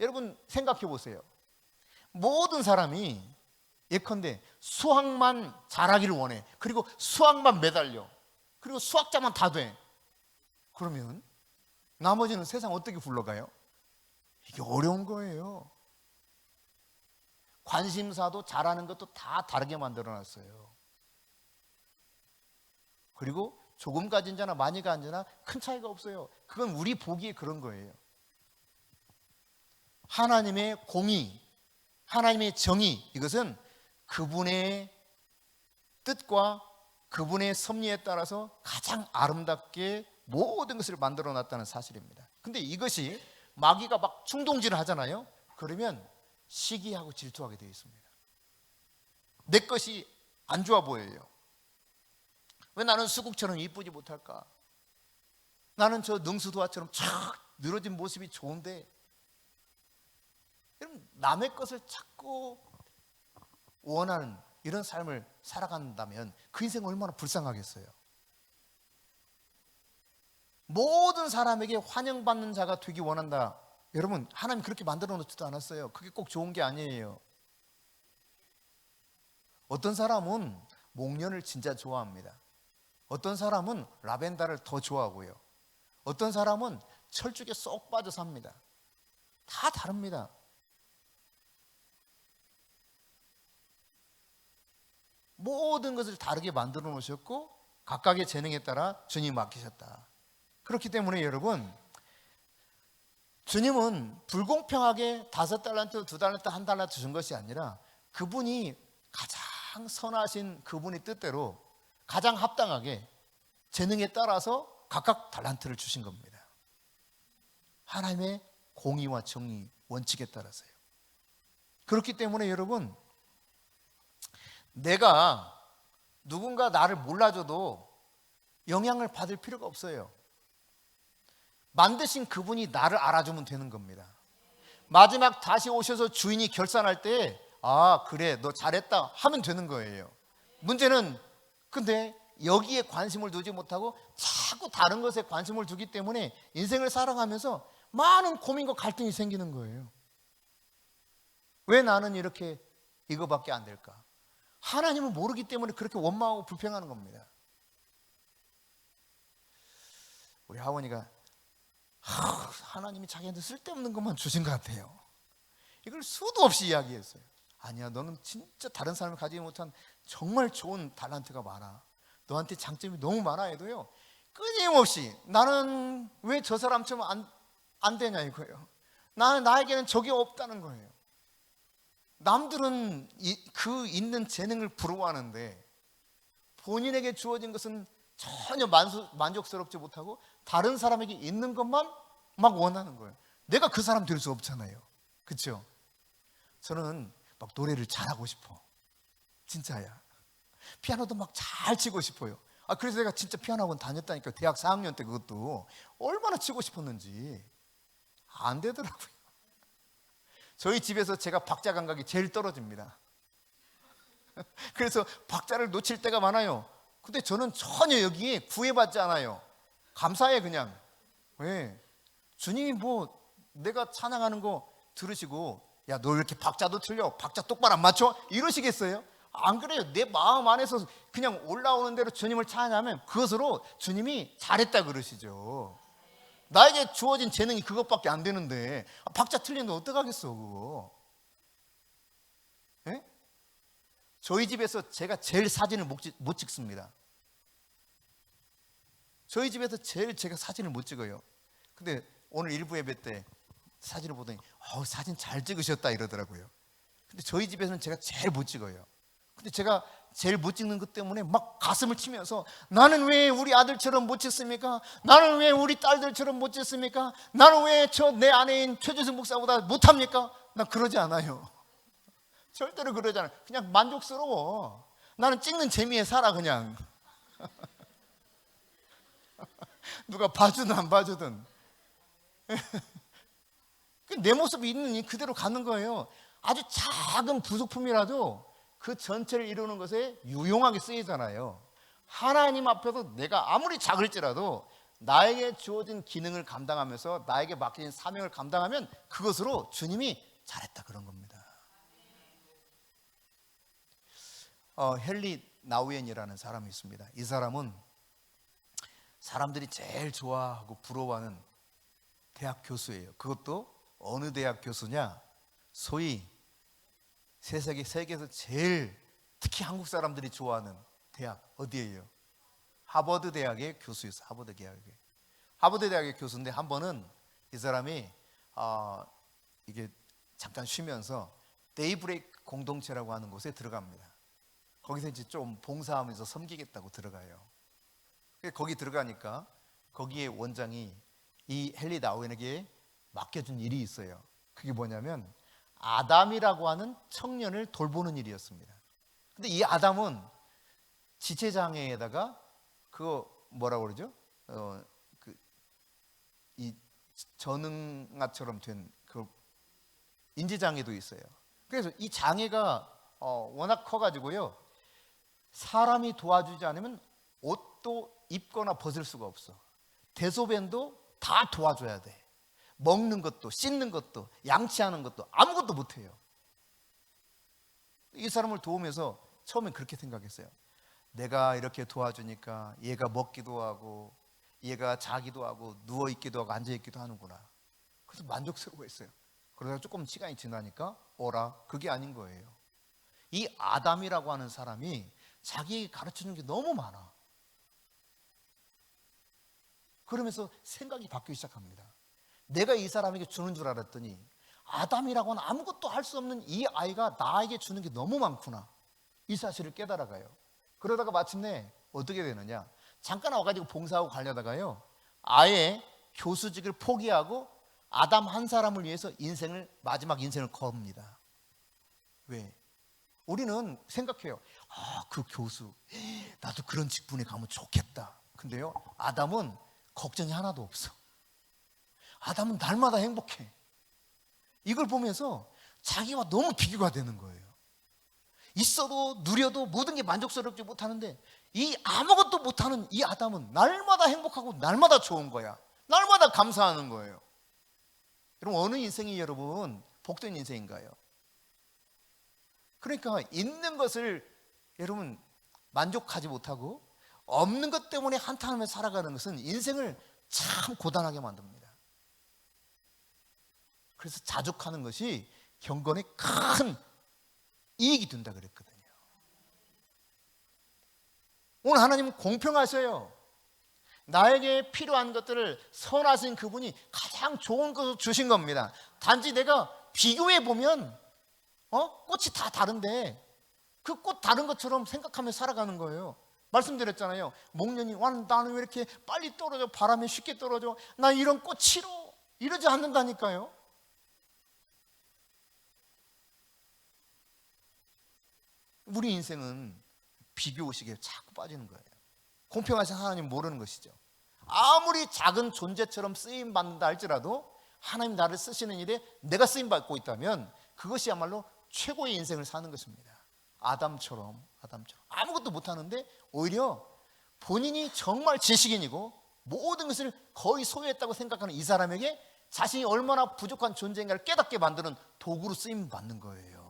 여러분 생각해 보세요. 모든 사람이 예컨대 수학만 잘하기를 원해. 그리고 수학만 매달려. 그리고 수학자만 다 돼. 그러면 나머지는 세상 어떻게 굴러가요? 이게 어려운 거예요. 관심사도 잘하는 것도 다 다르게 만들어놨어요. 그리고 조금 가진 자나 많이 가진 자나 큰 차이가 없어요. 그건 우리 보기에 그런 거예요. 하나님의 공의, 하나님의 정의, 이것은 그분의 뜻과 그분의 섭리에 따라서 가장 아름답게 모든 것을 만들어 놨다는 사실입니다. 근데 이것이 마귀가 막 충동질을 하잖아요. 그러면 시기하고 질투하게 되어 있습니다. 내 것이 안 좋아 보여요. 왜 나는 수국처럼 이쁘지 못할까? 나는 저 능수도화처럼 촥 늘어진 모습이 좋은데, 남의 것을 자꾸 원하는 이런 삶을 살아간다면 그 인생 얼마나 불쌍하겠어요. 모든 사람에게 환영받는 자가 되기 원한다. 여러분, 하나님 그렇게 만들어 놓지도 않았어요. 그게 꼭 좋은 게 아니에요. 어떤 사람은 목련을 진짜 좋아합니다. 어떤 사람은 라벤더를 더 좋아하고요. 어떤 사람은 철쭉에 쏙 빠져 삽니다. 다 다릅니다. 모든 것을 다르게 만들어 놓으셨고 각각의 재능에 따라 주님 맡기셨다. 그렇기 때문에 여러분, 주님은 불공평하게 5달란트, 2달란트, 1달란트 주신 것이 아니라 그분이 가장 선하신 그분의 뜻대로 가장 합당하게 재능에 따라서 각각 달란트를 주신 겁니다. 하나님의 공의와 정의 원칙에 따라서요. 그렇기 때문에 여러분, 내가 누군가 나를 몰라줘도 영향을 받을 필요가 없어요. 만드신 그분이 나를 알아주면 되는 겁니다. 마지막 다시 오셔서 주인이 결산할 때, 아 그래 너 잘했다 하면 되는 거예요. 문제는 근데 여기에 관심을 두지 못하고 자꾸 다른 것에 관심을 두기 때문에 인생을 살아가면서 많은 고민과 갈등이 생기는 거예요. 왜 나는 이렇게 이거밖에 안 될까? 하나님은 모르기 때문에 그렇게 원망하고 불평하는 겁니다. 우리 하원이가 하나님이 자기한테 쓸데없는 것만 주신 것 같아요. 이걸 수도 없이 이야기했어요. 아니야, 너는 진짜 다른 사람이 가지지 못한 정말 좋은 달란트가 많아. 너한테 장점이 너무 많아 해도요, 끊임없이 나는 왜 저 사람처럼 안 되냐 이거예요. 나에게는 저게 없다는 거예요. 남들은 그 있는 재능을 부러워하는데 본인에게 주어진 것은 전혀 만족스럽지 못하고 다른 사람에게 있는 것만 막 원하는 거예요. 내가 그 사람 될 수 없잖아요. 그렇죠? 저는 막 노래를 잘하고 싶어. 진짜야. 피아노도 막 잘 치고 싶어요. 그래서 내가 진짜 피아노 학원 다녔다니까. 대학 4학년 때 그것도 얼마나 치고 싶었는지. 안 되더라고요. 저희 집에서 제가 박자 감각이 제일 떨어집니다. 그래서 박자를 놓칠 때가 많아요. 근데 저는 전혀 여기에 구애받지 않아요. 감사해 그냥. 왜? 주님이 뭐 내가 찬양하는 거 들으시고 야 너 왜 이렇게 박자도 틀려? 박자 똑바로 안 맞춰? 이러시겠어요? 안 그래요. 내 마음 안에서 그냥 올라오는 대로 주님을 찬양하면 그것으로 주님이 잘했다 그러시죠. 나에게 주어진 재능이 그것밖에 안 되는데 박자 틀리는데 어떡하겠어 그거. 예? 저희 집에서 제가 제일 사진을 못 찍습니다. 저희 집에서 제일 제가 사진을 못 찍어요. 근데 오늘 일부 예배 때 사진을 보더니 사진 잘 찍으셨다 이러더라고요. 근데 저희 집에서는 제가 제일 못 찍어요. 근데 제가 제일 못 찍는 것 때문에 막 가슴을 치면서, 나는 왜 우리 아들처럼 못 찍습니까? 나는 왜 우리 딸들처럼 못 찍습니까? 나는 왜 내 아내인 최재승 목사보다 못합니까? 난 그러지 않아요. 절대로 그러지 않아요. 그냥 만족스러워. 나는 찍는 재미에 살아 그냥. 누가 봐주든 안 봐주든 내 모습이 있는 이 그대로 가는 거예요. 아주 작은 부속품이라도 그 전체를 이루는 것에 유용하게 쓰이잖아요. 하나님 앞에서 내가 아무리 작을지라도 나에게 주어진 기능을 감당하면서 나에게 맡겨진 사명을 감당하면 그것으로 주님이 잘했다 그런 겁니다. 헨리 나우엔이라는 사람이 있습니다. 이 사람은 사람들이 제일 좋아하고 부러워하는 대학 교수예요. 그것도 어느 대학 교수냐? 소위 세계에서 제일 특히 한국 사람들이 좋아하는 대학 어디예요? 하버드 대학의 교수였어요. 하버드 대학의 교수인데 한 번은 이 사람이 이게 잠깐 쉬면서 데이브레이크 공동체라고 하는 곳에 들어갑니다. 거기서 이제 좀 봉사하면서 섬기겠다고 들어가요. 거기 들어가니까 거기에 원장이 이 헨리 나우엔에게 맡겨준 일이 있어요. 그게 뭐냐면 아담이라고 하는 청년을 돌보는 일이었습니다. 근데 이 아담은 지체장애에다가 그거 뭐라고 그러죠? 이 전응아처럼 된 그 인지장애도 있어요. 그래서 이 장애가 워낙 커가지고요, 사람이 도와주지 않으면 옷도 입거나 벗을 수가 없어. 대소변도 다 도와줘야 돼. 먹는 것도 씻는 것도 양치하는 것도 아무것도 못해요. 이 사람을 도우면서 처음엔 그렇게 생각했어요. 내가 이렇게 도와주니까 얘가 먹기도 하고 얘가 자기도 하고 누워있기도 하고 앉아있기도 하는구나. 그래서 만족스러워했어요. 그러다가 조금 시간이 지나니까 그게 아닌 거예요. 이 아담이라고 하는 사람이 자기에게 가르쳐주는 게 너무 많아. 그러면서 생각이 바뀌기 시작합니다. 내가 이 사람에게 주는 줄 알았더니 아담이라고 하는 아무것도 할 수 없는 이 아이가 나에게 주는 게 너무 많구나. 이 사실을 깨달아가요. 그러다가 마침내 어떻게 되느냐, 잠깐 와가지고 봉사하고 가려다가요, 아예 교수직을 포기하고 아담 한 사람을 위해서 마지막 인생을 겁니다. 왜? 우리는 생각해요. 그 교수, 나도 그런 직분에 가면 좋겠다. 근데요, 아담은 걱정이 하나도 없어. 아담은 날마다 행복해. 이걸 보면서 자기와 너무 비교가 되는 거예요. 있어도 누려도 모든 게 만족스럽지 못하는데 이 아무것도 못하는 이 아담은 날마다 행복하고 날마다 좋은 거야. 날마다 감사하는 거예요. 여러분, 어느 인생이 여러분 복된 인생인가요? 그러니까 있는 것을 여러분 만족하지 못하고 없는 것 때문에 한탄하며 살아가는 것은 인생을 참 고단하게 만듭니다. 그래서 자족하는 것이 경건에 큰 이익이 된다 그랬거든요. 오늘 하나님은 공평하셔요. 나에게 필요한 것들을 선하신 그분이 가장 좋은 것을 주신 겁니다. 단지 내가 비교해 보면 꽃이 다 다른데 그 꽃 다른 것처럼 생각하며 살아가는 거예요. 말씀드렸잖아요. 목련이 나는 왜 이렇게 빨리 떨어져, 바람에 쉽게 떨어져, 나 이런 꽃 싫어, 이러지 않는다니까요. 우리 인생은 비교의식에 자꾸 빠지는 거예요. 공평하신 하나님 모르는 것이죠. 아무리 작은 존재처럼 쓰임받는다 할지라도 하나님 나를 쓰시는 일에 내가 쓰임받고 있다면 그것이야말로 최고의 인생을 사는 것입니다. 아담처럼 아무것도 못하는데 오히려 본인이 정말 지식인이고 모든 것을 거의 소유했다고 생각하는 이 사람에게 자신이 얼마나 부족한 존재인가를 깨닫게 만드는 도구로 쓰임받는 거예요.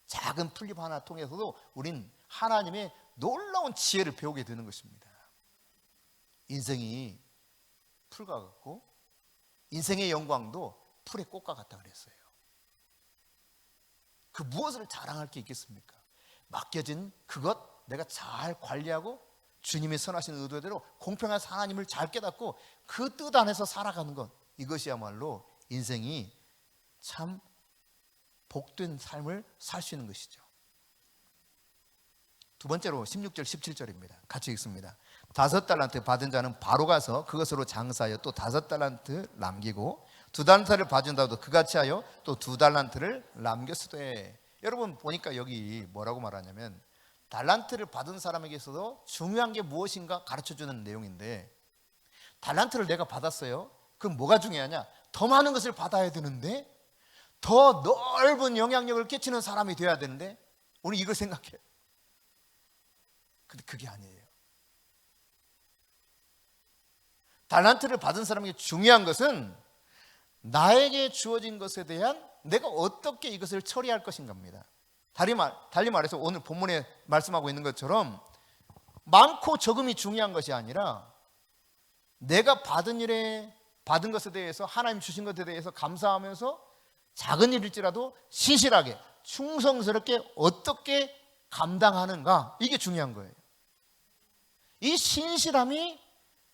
작은 풀잎 하나 통해서도 우린 하나님의 놀라운 지혜를 배우게 되는 것입니다. 인생이 풀과 같고 인생의 영광도 풀의 꽃과 같다 그랬어요. 그 무엇을 자랑할 게 있겠습니까? 맡겨진 그것 내가 잘 관리하고 주님의 선하신 의도대로 공평한 하나님을 잘 깨닫고 그 뜻 안에서 살아가는 것, 이것이야말로 인생이 참 복된 삶을 살 수 있는 것이죠. 두 번째로 16절 17절입니다. 같이 읽습니다. 5달란트 받은 자는 바로 가서 그것으로 장사하여 또 5달란트 남기고 2달란트를 받은 자도 그같이 하여 또 2달란트를 남겼으되. 여러분 보니까 여기 뭐라고 말하냐면 달란트를 받은 사람에게서도 중요한 게 무엇인가 가르쳐주는 내용인데, 달란트를 내가 받았어요. 그럼 뭐가 중요하냐? 더 많은 것을 받아야 되는데, 더 넓은 영향력을 끼치는 사람이 되어야 되는데, 우리 이걸 생각해요. 근데 그게 아니에요. 달란트를 받은 사람에게 중요한 것은 나에게 주어진 것에 대한 내가 어떻게 이것을 처리할 것인가입니다. 달리 말해서 오늘 본문에 말씀하고 있는 것처럼 많고 적음이 중요한 것이 아니라 내가 받은 것에 대해서, 하나님 주신 것에 대해서 감사하면서 작은 일일지라도 신실하게 충성스럽게 어떻게 감당하는가, 이게 중요한 거예요. 이 신실함이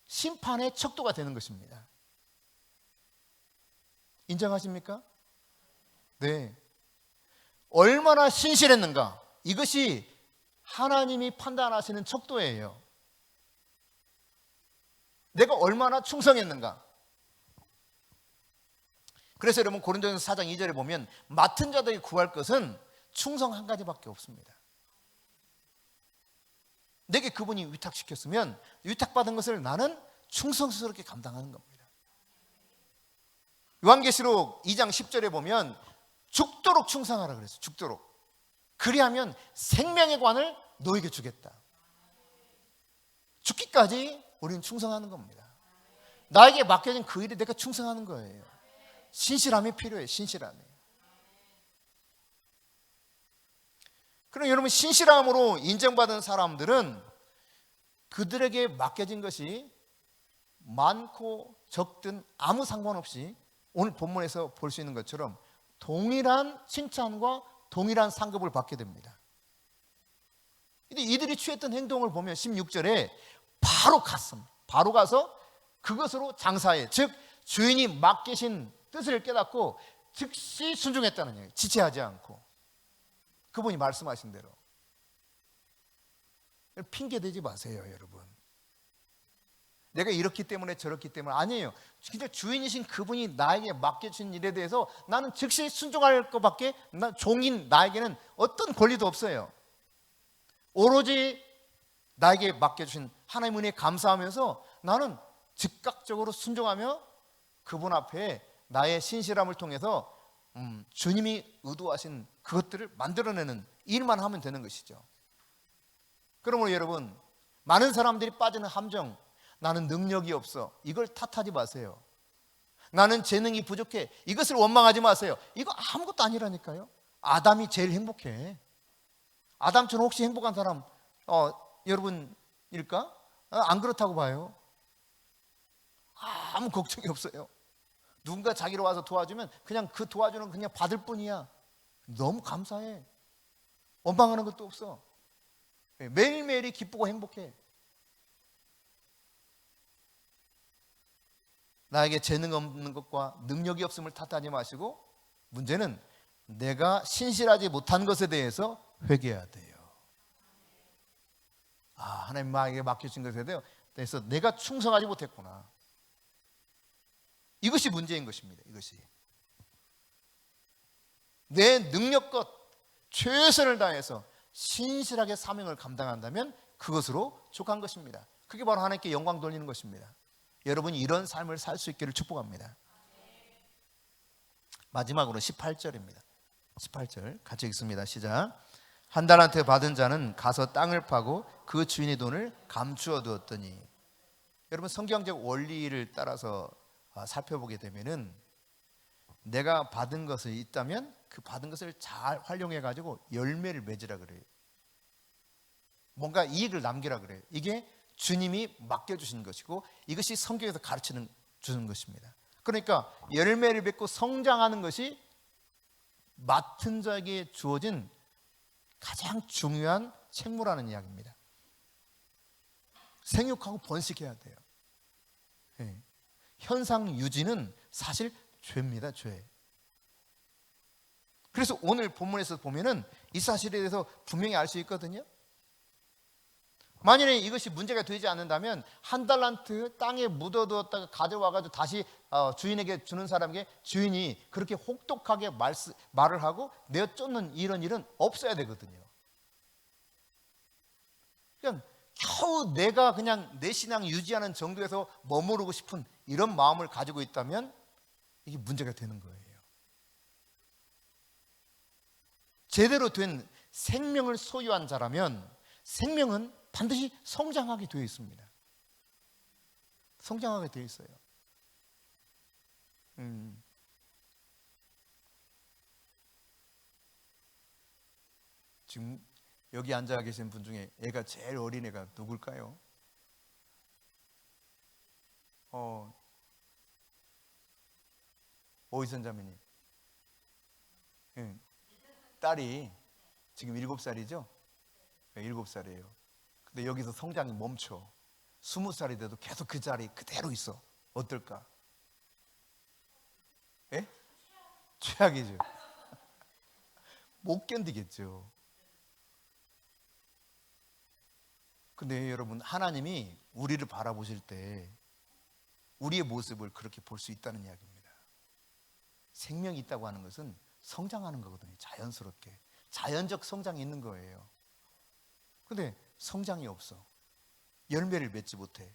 심판의 척도가 되는 것입니다. 인정하십니까? 네. 얼마나 신실했는가, 이것이 하나님이 판단하시는 척도예요. 내가 얼마나 충성했는가. 그래서 여러분 고린도전서 4장 2절에 보면 맡은 자들이 구할 것은 충성 한 가지밖에 없습니다. 내게 그분이 위탁시켰으면 위탁받은 것을 나는 충성스럽게 감당하는 겁니다. 요한계시록 2장 10절에 보면 죽도록 충성하라 그랬어요. 죽도록. 그리하면 생명의 관을 너에게 주겠다. 죽기까지 우리는 충성하는 겁니다. 나에게 맡겨진 그 일에 내가 충성하는 거예요. 신실함이 필요해요. 신실함이. 그럼 여러분, 신실함으로 인정받은 사람들은 그들에게 맡겨진 것이 많고 적든 아무 상관없이 오늘 본문에서 볼 수 있는 것처럼 동일한 칭찬과 동일한 상급을 받게 됩니다. 근데 이들이 취했던 행동을 보면 16절에 바로 가서 그것으로 장사해, 즉 주인이 맡기신 뜻을 깨닫고 즉시 순종했다는 얘기예요. 지체하지 않고. 그분이 말씀하신 대로. 핑계대지 마세요, 여러분. 내가 이렇기 때문에 저렇기 때문에 아니에요. 진짜 주인이신 그분이 나에게 맡겨주신 일에 대해서 나는 즉시 순종할 것밖에, 종인 나에게는 어떤 권리도 없어요. 오로지 나에게 맡겨주신 하나님의 은혜에 감사하면서 나는 즉각적으로 순종하며 그분 앞에 나의 신실함을 통해서 주님이 의도하신 그것들을 만들어내는 일만 하면 되는 것이죠. 그러므로 여러분, 많은 사람들이 빠지는 함정, 나는 능력이 없어, 이걸 탓하지 마세요. 나는 재능이 부족해, 이것을 원망하지 마세요. 이거 아무것도 아니라니까요. 아담이 제일 행복해. 아담처럼 혹시 행복한 사람 여러분일까? 안 그렇다고 봐요. 아무 걱정이 없어요. 누군가 자기를 와서 도와주면 그냥 그 도와주는 그냥 받을 뿐이야. 너무 감사해. 원망하는 것도 없어. 매일매일이 기쁘고 행복해. 나에게 재능 없는 것과 능력이 없음을 탓하지 마시고, 문제는 내가 신실하지 못한 것에 대해서 회개해야 돼요. 하나님 나에게 맡겨진 것에 대해서 내가 충성하지 못했구나. 이것이 문제인 것입니다. 이것이 내 능력껏 최선을 다해서 신실하게 사명을 감당한다면 그것으로 족한 것입니다. 그게 바로 하나님께 영광 돌리는 것입니다. 여러분이 이런 삶을 살 수 있기를 축복합니다. 마지막으로 18절입니다. 18절 같이 읽습니다. 시작. 한 달란트 받은 자는 가서 땅을 파고 그 주인의 돈을 감추어 두었더니. 여러분, 성경적 원리를 따라서 살펴보게 되면은 내가 받은 것이 있다면 그 받은 것을 잘 활용해 가지고 열매를 맺으라 그래요. 뭔가 이익을 남기라 그래요. 이게 주님이 맡겨주신 것이고 이것이 성경에서 가르치는 주는 것입니다. 그러니까 열매를 맺고 성장하는 것이 맡은 자에게 주어진 가장 중요한 책무라는 이야기입니다. 생육하고 번식해야 돼요. 네. 현상 유지는 사실 죄입니다. 죄. 그래서 오늘 본문에서 보면은 이 사실에 대해서 분명히 알 수 있거든요. 만일에 이것이 문제가 되지 않는다면 한 달란트 땅에 묻어두었다가 가져와가지고 다시 주인에게 주는 사람에게 주인이 그렇게 혹독하게 말을 하고 내어 쫓는 이런 일은 없어야 되거든요. 그냥 겨우 내가 그냥 내 신앙 유지하는 정도에서 머무르고 싶은 이런 마음을 가지고 있다면 이게 문제가 되는 거예요. 제대로 된 생명을 소유한 자라면 생명은 반드시 성장하게 되어 있습니다. 성장하게 되어 있어요. 지금 여기 앉아 계신 분 중에 애가 제일 어린 애가 누굴까요? 오이선 자매님. 딸이 지금 7살이죠? 7살이에요. 근데 여기서 성장이 멈춰. 20살이 돼도 계속 그 자리 그대로 있어. 어떨까? 예? 최악이죠. 못 견디겠죠. 근데 여러분, 하나님이 우리를 바라보실 때 우리의 모습을 그렇게 볼 수 있다는 이야기입니다. 생명이 있다고 하는 것은 성장하는 거거든요. 자연스럽게. 자연적 성장이 있는 거예요. 근데 성장이 없어. 열매를 맺지 못해.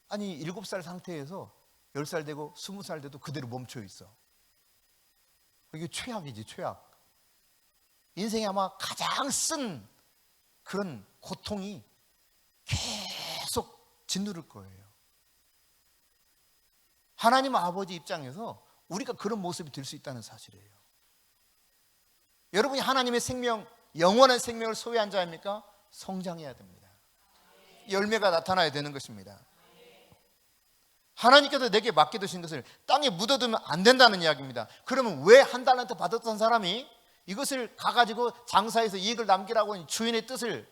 아니 7살 상태에서 10살 되고 20살 돼도 그대로 멈춰 있어. 이게 최악이지, 최악. 인생에 아마 가장 쓴 그런 고통이 계속 짓누를 거예요. 하나님 아버지 입장에서 우리가 그런 모습이 될 수 있다는 사실이에요. 여러분이 하나님의 생명, 영원한 생명을 소유한 자입니까? 성장해야 됩니다. 열매가 나타나야 되는 것입니다. 하나님께서 내게 맡겨두신 것을 땅에 묻어두면 안 된다는 이야기입니다. 그러면 왜 한 달란트 받았던 사람이 이것을 가가지고 장사해서 이익을 남기라고 주인의 뜻을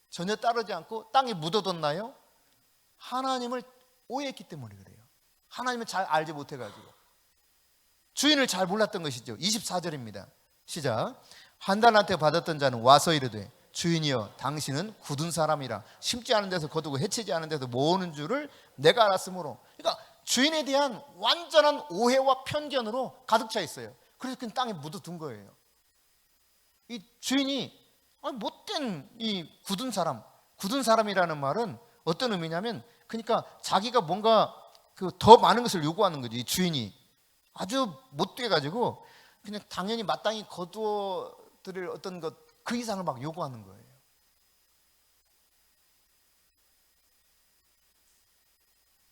전혀 따르지 않고 땅에 묻어뒀나요? 하나님을 오해했기 때문에 그래요. 하나님을 잘 알지 못해가지고 주인을 잘 몰랐던 것이죠. 24절입니다. 시작. 한 달란트 받았던 자는 와서 이르되 주인이여 당신은 굳은 사람이라 심지 않은 데서 거두고 해치지 않은 데서 모으는 줄을 내가 알았으므로. 그러니까 주인에 대한 완전한 오해와 편견으로 가득 차 있어요. 그래서 그냥 땅에 묻어둔 거예요. 이 주인이 못된 이 굳은 사람이라는 말은 어떤 의미냐면, 그러니까 자기가 뭔가 더 많은 것을 요구하는 거죠. 이 주인이 아주 못돼 가지고 그냥 당연히 마땅히 거두어 드릴 어떤 것 그 이상을 막 요구하는 거예요.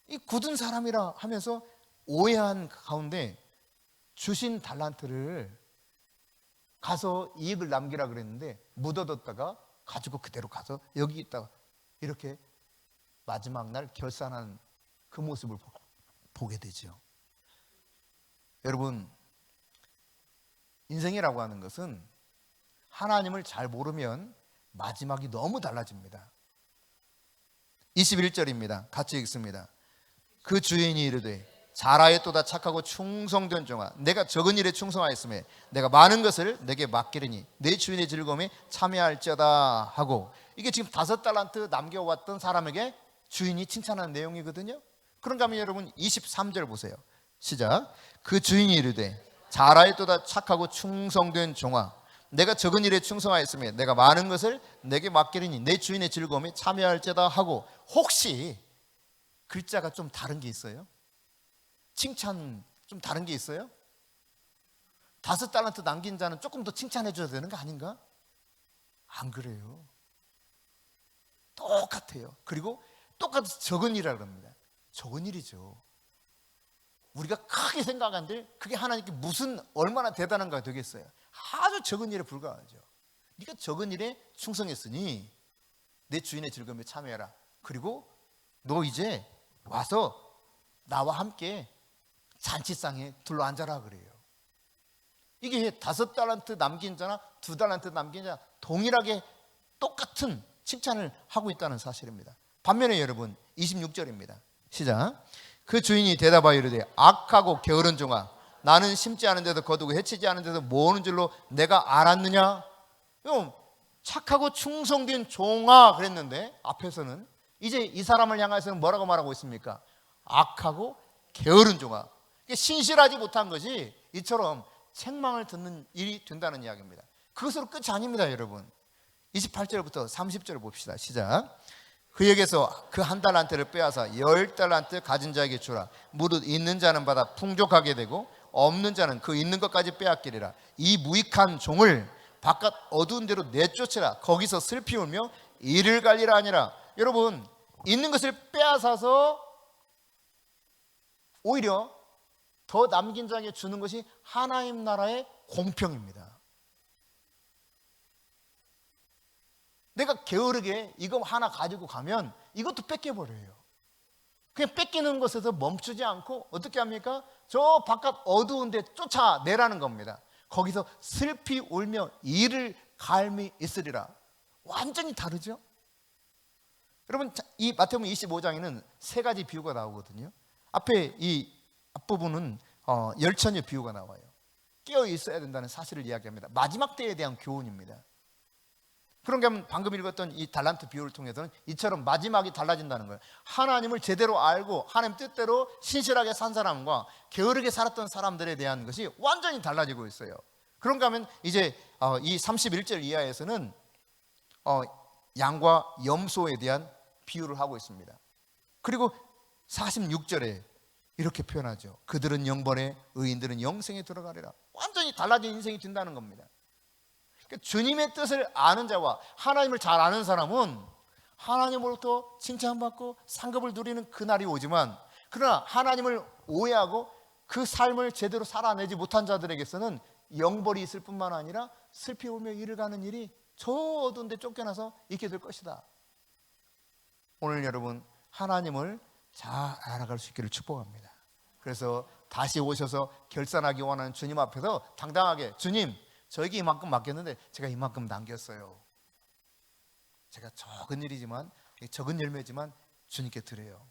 이 굳은 사람이라 하면서 오해한 가운데 주신 달란트를 가서 이익을 남기라 그랬는데 묻어뒀다가 가지고 그대로 가서 여기 있다가 이렇게 마지막 날 결산한 그 모습을 보게 되죠. 여러분, 인생이라고 하는 것은 하나님을 잘 모르면 마지막이 너무 달라집니다. 21절입니다. 같이 읽습니다. 그 주인이 이르되 잘하였도다 착하고 충성된 종아, 내가 적은 일에 충성하였으며 내가 많은 것을 내게 맡기리니 내 주인의 즐거움에 참여할지어다 하고, 이게 지금 5달란트 남겨왔던 사람에게 주인이 칭찬하는 내용이거든요. 그런가 하면 여러분 23절 보세요. 시작. 그 주인이 이르되 잘하였도다 착하고 충성된 종아, 내가 적은 일에 충성하였으며 내가 많은 것을 내게 맡기리니 내 주인의 즐거움에 참여할지어다 하고. 혹시 글자가 좀 다른 게 있어요? 칭찬 좀 다른 게 있어요? 5달란트 남긴 자는 조금 더 칭찬해 줘야 되는 거 아닌가? 안 그래요. 똑같아요. 그리고 똑같이 적은 일이라고 합니다. 적은 일이죠. 우리가 크게 생각한들 그게 하나님께 무슨 얼마나 대단한가 되겠어요. 아주 적은 일에 불과하죠. 네가 적은 일에 충성했으니 내 주인의 즐거움에 참여해라. 그리고 너 이제 와서 나와 함께 잔치상에 둘러앉아라 그래요. 이게 5달란트 남긴 자나 2달란트 남긴 자 동일하게 똑같은 칭찬을 하고 있다는 사실입니다. 반면에 여러분 26절입니다. 시작. 그 주인이 대답하여 이르되 악하고 게으른 종아, 나는 심지 않은 데도 거두고 해치지 않은 데도 모으는 줄로 내가 알았느냐? 착하고 충성된 종아 그랬는데 앞에서는 이제 이 사람을 향해서는 뭐라고 말하고 있습니까? 악하고 게으른 종아. 신실하지 못한 것이 이처럼 책망을 듣는 일이 된다는 이야기입니다. 그것으로 끝이 아닙니다, 여러분. 28절부터 30절을 봅시다. 시작. 그에게서 그 1달란트를 빼앗아 10달란트 가진 자에게 주라. 무릇 있는 자는 받아 풍족하게 되고 없는 자는 그 있는 것까지 빼앗기리라. 이 무익한 종을 바깥 어두운 데로 내쫓으라. 거기서 슬피 울며 이를 갈리라 하니라. 여러분, 있는 것을 빼앗아서 오히려 더 남긴 자에게 주는 것이 하나님 나라의 공평입니다. 내가 게으르게 이거 하나 가지고 가면 이것도 뺏겨버려요. 그냥 뺏기는 것에서 멈추지 않고 어떻게 합니까? 저 바깥 어두운 데 쫓아내라는 겁니다. 거기서 슬피 울며 이를 갈미 있으리라. 완전히 다르죠? 여러분, 이 마태복음 25장에는 3가지 비유가 나오거든요. 앞에 이 앞부분은 열처녀 비유가 나와요. 깨어 있어야 된다는 사실을 이야기합니다. 마지막 때에 대한 교훈입니다. 그런가 하면 방금 읽었던 이 달란트 비유를 통해서는 이처럼 마지막이 달라진다는 거예요. 하나님을 제대로 알고 하나님 뜻대로 신실하게 산 사람과 게으르게 살았던 사람들에 대한 것이 완전히 달라지고 있어요. 그런가 하면 이제 이 31절 이하에서는 양과 염소에 대한 비유를 하고 있습니다. 그리고 46절에 이렇게 표현하죠. 그들은 영번에 의인들은 영생에 들어가리라. 완전히 달라진 인생이 된다는 겁니다. 주님의 뜻을 아는 자와 하나님을 잘 아는 사람은 하나님으로부터 칭찬받고 상급을 누리는 그날이 오지만, 그러나 하나님을 오해하고 그 삶을 제대로 살아내지 못한 자들에게서는 영벌이 있을 뿐만 아니라 슬피 울며 이를 가는 일이 저 어두운 데 쫓겨나서 있게 될 것이다. 오늘 여러분, 하나님을 잘 알아갈 수 있기를 축복합니다. 그래서 다시 오셔서 결산하기 원하는 주님 앞에서 당당하게, 주님, 저에게 이만큼 맡겼는데 제가 이만큼 남겼어요. 제가 적은 일이지만, 적은 열매지만 주님께 드려요.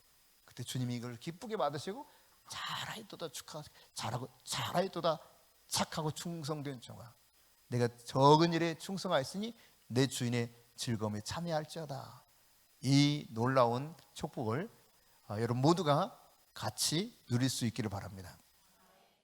그때 주님이 이걸 기쁘게 받으시고 잘하였도다 잘하고 잘하였도다 착하고 충성된 종아, 내가 적은 일에 충성하였으니 내 주인의 즐거움에 참여할지어다. 이 놀라운 축복을 여러분 모두가 같이 누릴 수 있기를 바랍니다.